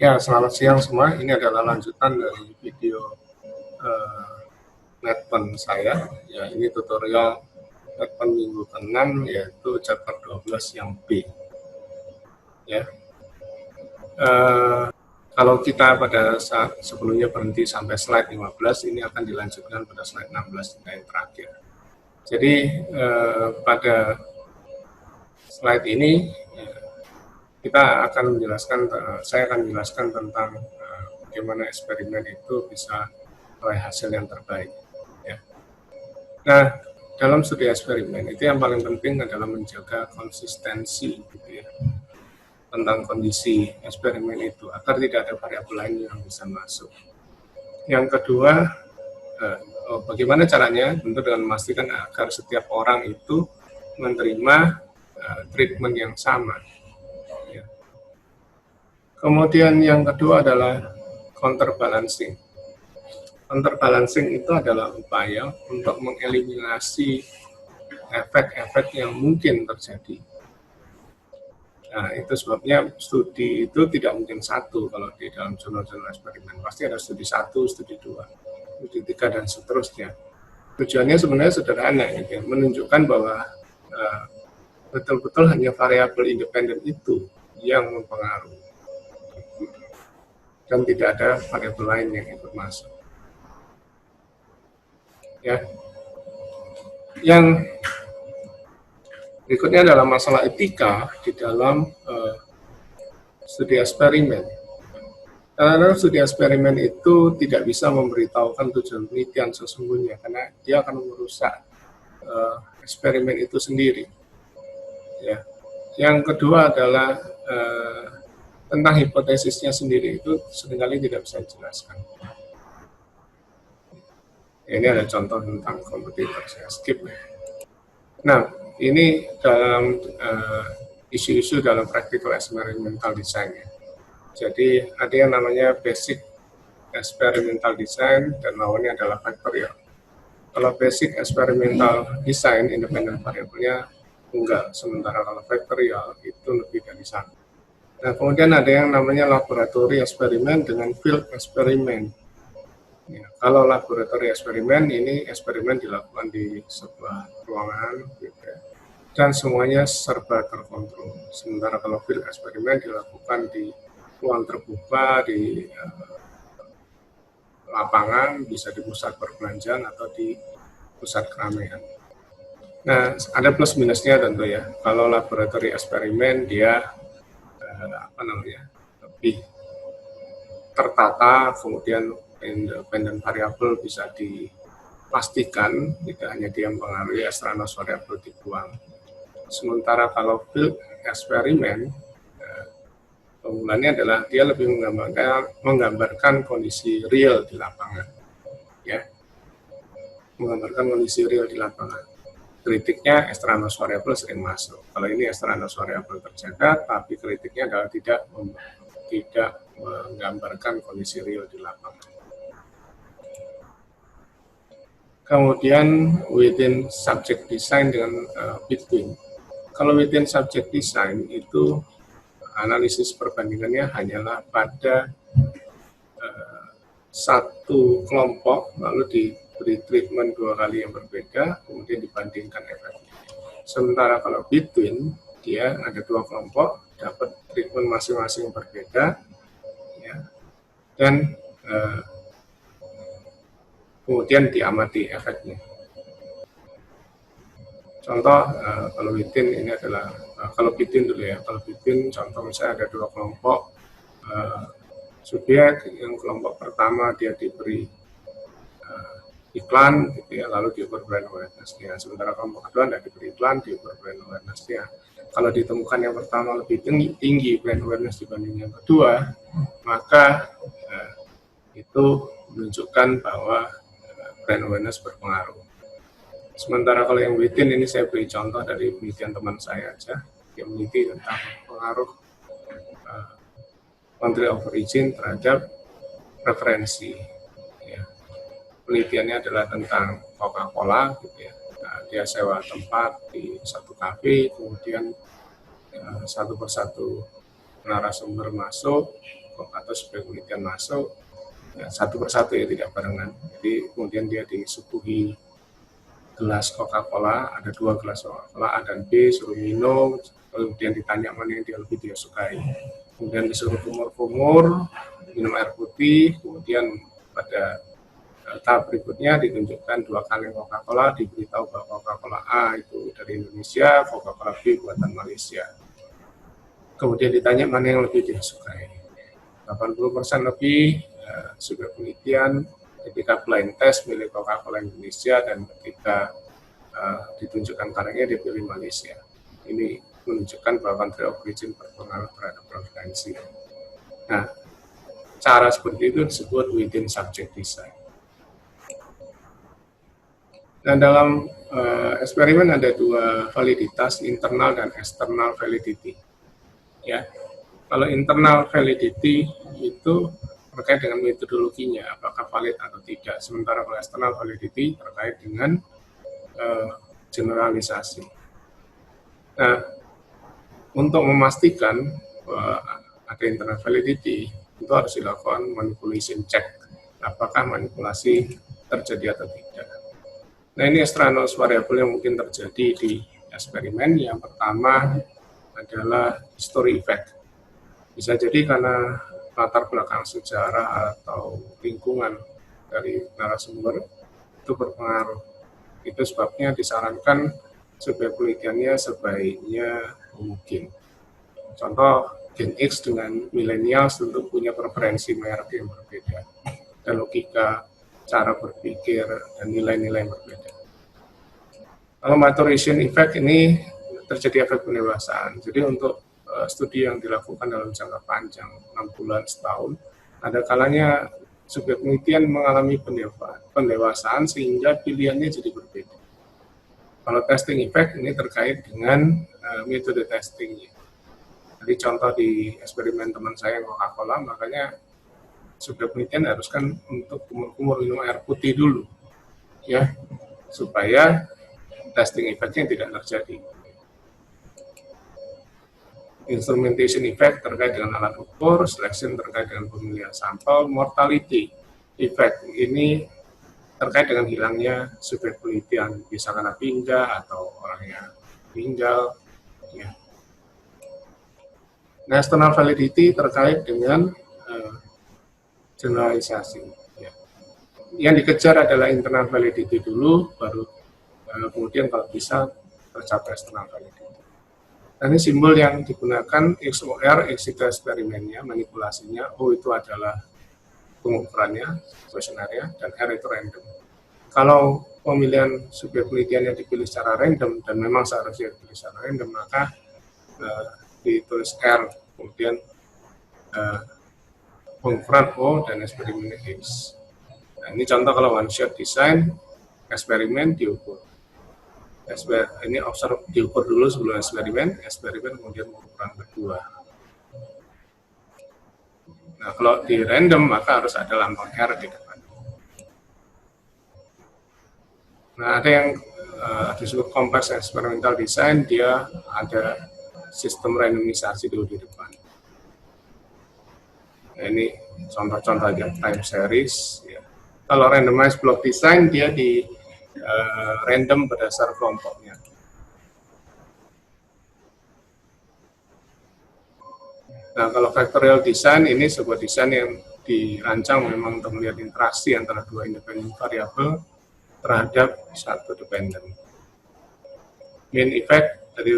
Ya, selamat siang semua. Ini adalah lanjutan dari video Netpen saya. Ya, ini tutorial Netpen minggu ke-6, yaitu chapter 12 yang B. Ya, kalau kita pada saat sebelumnya berhenti sampai slide 15, ini akan dilanjutkan pada slide 16 yang terakhir. Jadi pada slide ini kita akan menjelaskan, saya akan menjelaskan tentang bagaimana eksperimen itu bisa meraih hasil yang terbaik. Ya. Nah, dalam studi eksperimen itu yang paling penting adalah menjaga konsistensi, gitu ya, tentang kondisi eksperimen itu agar tidak ada variabel lain yang bisa masuk. Yang kedua, bagaimana caranya? Tentu dengan memastikan agar setiap orang itu menerima treatment yang sama. Kemudian yang kedua adalah counterbalancing. Counterbalancing itu adalah upaya untuk mengeliminasi efek-efek yang mungkin terjadi. Nah, itu sebabnya studi itu tidak mungkin satu kalau di dalam jurnal-jurnal eksperimen. Pasti ada studi 1, studi 2, studi 3, dan seterusnya. Tujuannya sebenarnya sederhana, gitu, menunjukkan bahwa betul-betul hanya variabel independen itu yang mempengaruhi. Dan tidak ada variabel lain yang ikut masuk. Ya. Yang berikutnya adalah masalah etika di dalam studi eksperimen. Karena studi eksperimen itu tidak bisa memberitahukan tujuan penelitian sesungguhnya, karena dia akan merusak eksperimen itu sendiri. Ya. Yang kedua adalah tentang hipotesisnya sendiri, itu seringkali tidak bisa dijelaskan. Ini ada contoh tentang kompetitor, saya skip. Nah, ini dalam isu-isu dalam practical experimental design. Ya. Jadi ada yang namanya basic experimental design dan lawannya adalah factorial. Kalau basic experimental design, independent variabelnya enggak, sementara kalau factorial itu lebih dari satu. Nah, kemudian ada yang namanya laboratory eksperimen dengan field eksperimen. Ya, kalau laboratory eksperimen, ini eksperimen dilakukan di sebuah ruangan, gitu ya, dan semuanya serba terkontrol. Sementara kalau field eksperimen dilakukan di ruang terbuka, di lapangan, bisa di pusat perbelanjaan atau di pusat keramaian. Nah, ada plus minusnya tentu ya. Kalau laboratory eksperimen dia lebih tertata, kemudian independen variabel bisa dipastikan, tidak hanya dia mempengaruhi, extraneous variabel dibuang. Sementara kalau field eksperimen, keunggulannya adalah dia lebih menggambarkan kondisi real di lapangan, ya, menggambarkan kondisi real di lapangan. Kritiknya extraneous variabel sering masuk. Kalau ini extraneous variabel terjaga, tapi kritiknya adalah tidak menggambarkan kondisi real di lapangan. Kemudian within subject design dengan between. Kalau within subject design itu analisis perbandingannya hanyalah pada satu kelompok, lalu diberi treatment 2 kali yang berbeda, kemudian dibandingkan efeknya. Sementara kalau between, dia ada 2 kelompok, dapat treatment masing-masing berbeda, ya, dan kemudian diamati efeknya. Contoh, kalau within ini adalah, kalau between dulu ya, kalau between contoh misalnya ada 2 kelompok, subjek yang kelompok pertama dia diberi iklan, gitu ya, lalu diukur brand awareness-nya. Sementara kelompok kedua tidak diberi iklan, diukur brand awareness-nya. Kalau ditemukan yang pertama lebih tinggi brand awareness dibanding yang kedua, maka itu menunjukkan bahwa brand awareness berpengaruh. Sementara kalau yang within ini saya beri contoh dari penelitian teman saya aja, yang meneliti tentang pengaruh country of origin terhadap preferensi. Ya. Penelitiannya adalah tentang Coca-Cola, gitu ya. Nah, dia sewa tempat di satu kafe, kemudian satu persatu narasumber masuk, atau penelitian masuk ya, satu persatu ya, tidak barengan. Jadi kemudian dia disuguhi gelas Coca-Cola, ada 2 gelas Coca-Cola A dan B, suruh minum, kemudian ditanya mana yang dia sukai. Kemudian disuruh kumur-kumur, minum air putih, kemudian pada tahap berikutnya ditunjukkan 2 kaleng Coca-Cola, diberitahu bahwa Coca-Cola A itu dari Indonesia, Coca-Cola B buatan Malaysia. Kemudian ditanya mana yang lebih dia sukai. 80% lebih sudah penelitian ketika blind test milik Coca-Cola Indonesia dan ketika ditunjukkan kalengnya dipilih Malaysia. Ini menunjukkan bahwa country of origin berpengaruh terhadap preferensi. Nah, cara seperti itu disebut within subject design. Nah, dalam eksperimen ada 2 validitas, internal dan external validity. Ya, kalau internal validity itu terkait dengan metodologinya, apakah valid atau tidak. Sementara kalau external validity terkait dengan generalisasi. Nah, untuk memastikan ada internal validity, itu harus dilakukan manipulation check. Apakah manipulasi terjadi atau tidak. Nah, ini extraneous variable yang mungkin terjadi di eksperimen. Yang pertama adalah history effect. Bisa jadi karena latar belakang sejarah atau lingkungan dari narasumber itu berpengaruh. Itu sebabnya disarankan supaya penelitiannya sebaiknya mungkin. Contoh, Gen X dengan millennials tentu punya preferensi merek yang berbeda. Dan logika cara berpikir dan nilai-nilai yang berbeda. Kalau maturation effect ini terjadi efek pendewasaan. Jadi untuk studi yang dilakukan dalam jangka panjang 6 bulan setahun, ada kalanya subjek penelitian mengalami pendewasaan sehingga pilihannya jadi berbeda. Kalau testing effect ini terkait dengan metode testingnya. Jadi contoh di eksperimen teman saya Coca-Cola, makanya subjek penelitian haruskan untuk kumur-kumur minum air putih dulu, ya, supaya testing effect-nya tidak terjadi. Instrumentation effect terkait dengan alat ukur, selection terkait dengan pemilihan sampel, mortality effect ini terkait dengan hilangnya subjek penelitian, bisa karena pindah atau orangnya meninggal. Ya. Nah, external validity terkait dengan generalisasi. Ya. Yang dikejar adalah internal validity dulu, baru kemudian kalau bisa tercapai external validity. Nah, ini simbol yang digunakan XOR, ex situ eksperimennya, manipulasinya, O itu adalah pengukurannya, kuesionernya, dan R itu random. Kalau pemilihan subjek penelitian yang dipilih secara random, dan memang seharusnya dipilih secara random, maka ditulis R, kemudian pengukuran O dan eksperimen X. Nah, ini contoh kalau one shot design, eksperimen diukur. Ini observe diukur dulu sebelum eksperimen kemudian pengukuran kedua. Nah, kalau di random maka harus ada lambang R di depan. Nah, ada yang disebut complex experimental design, dia ada sistem randomisasi dulu di depan. Nah, ini contoh-contoh aja time series. Ya. Kalau randomized block design dia di random berdasar kelompoknya. Nah, kalau factorial design ini sebuah desain yang dirancang memang untuk melihat interaksi antara 2 independen variabel terhadap satu dependen. Main effect tadi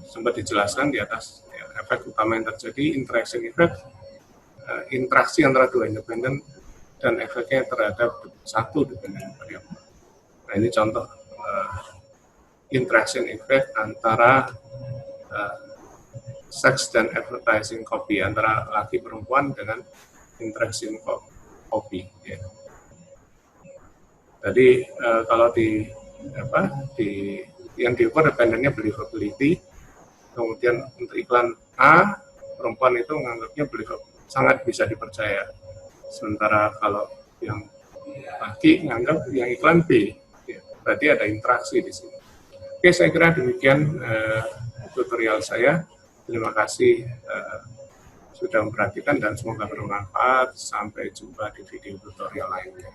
sempat dijelaskan di atas, ya, efek utama yang terjadi, interaction effect, interaksi antara 2 independen dan efeknya terhadap satu dependen variabel. Nah, ini contoh interaction effect antara sex dan advertising copy, antara laki perempuan dengan interaction copy. Ya. Jadi kalau yang diukur dependennya believability, kemudian untuk iklan A, perempuan itu menganggapnya sangat bisa dipercaya. Sementara kalau yang laki menganggap yang iklan B, ya, berarti ada interaksi di sini. Oke, saya kira demikian tutorial saya. Terima kasih sudah memperhatikan dan semoga bermanfaat. Sampai jumpa di video tutorial lainnya.